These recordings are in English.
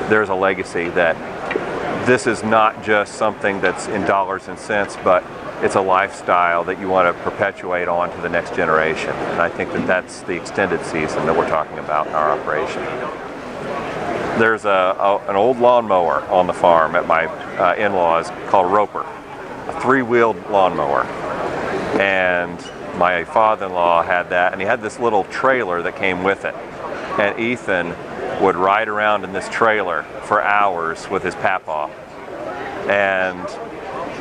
there's a legacy that this is not just something that's in dollars and cents, but it's a lifestyle that you want to perpetuate on to the next generation. And I think that that's the extended season that we're talking about in our operation. There's an old lawnmower on the farm at my in-laws called Roper, a three-wheeled lawnmower. And my father-in-law had that, and he had this little trailer that came with it. And Ethan would ride around in this trailer for hours with his papaw. And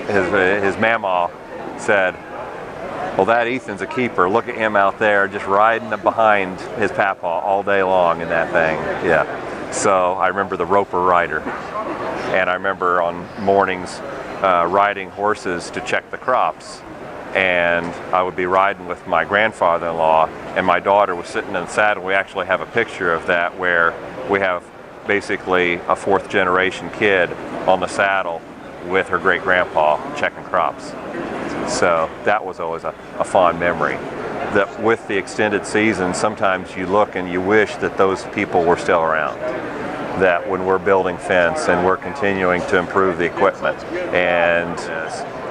his mamaw said, well, that Ethan's a keeper. Look at him out there just riding behind his papaw all day long in that thing. Yeah. So I remember the Roper rider. And I remember on mornings riding horses to check the crops. And I would be riding with my grandfather-in-law, and my daughter was sitting in the saddle. We actually have a picture of that where we have basically a fourth generation kid on the saddle with her great grandpa checking crops. So that was always a fond memory. That with the extended season, sometimes you look and you wish that those people were still around. That when we're building fence and we're continuing to improve the equipment, and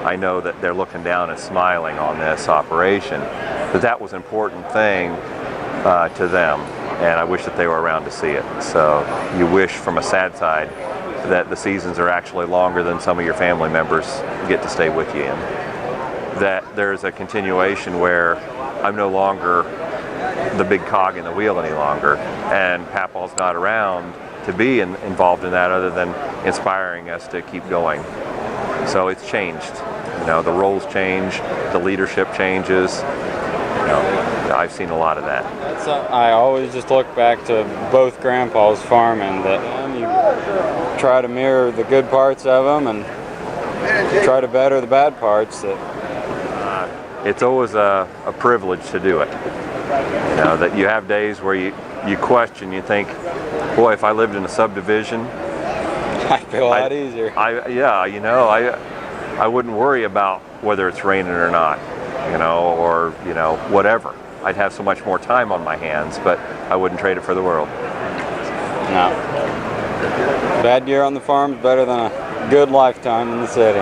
I know that they're looking down and smiling on this operation, that was an important thing to them, and I wish that they were around to see it. So you wish from a sad side that the seasons are actually longer than some of your family members get to stay with you in. That there's a continuation where I'm no longer the big cog in the wheel any longer, and Papaw's not around to be involved in that other than inspiring us to keep going. So it's changed. You know, the roles change, the leadership changes. You know, I've seen a lot of that. I always just look back to both grandpas farming, that you try to mirror the good parts of them and try to better the bad parts. It's always a privilege to do it. You know, that you have days where you question, you think, boy, if I lived in a subdivision, I'd feel a lot easier. I wouldn't worry about whether it's raining or not, or whatever. I'd have so much more time on my hands, but I wouldn't trade it for the world. No. Bad year on the farm is better than a good lifetime in the city.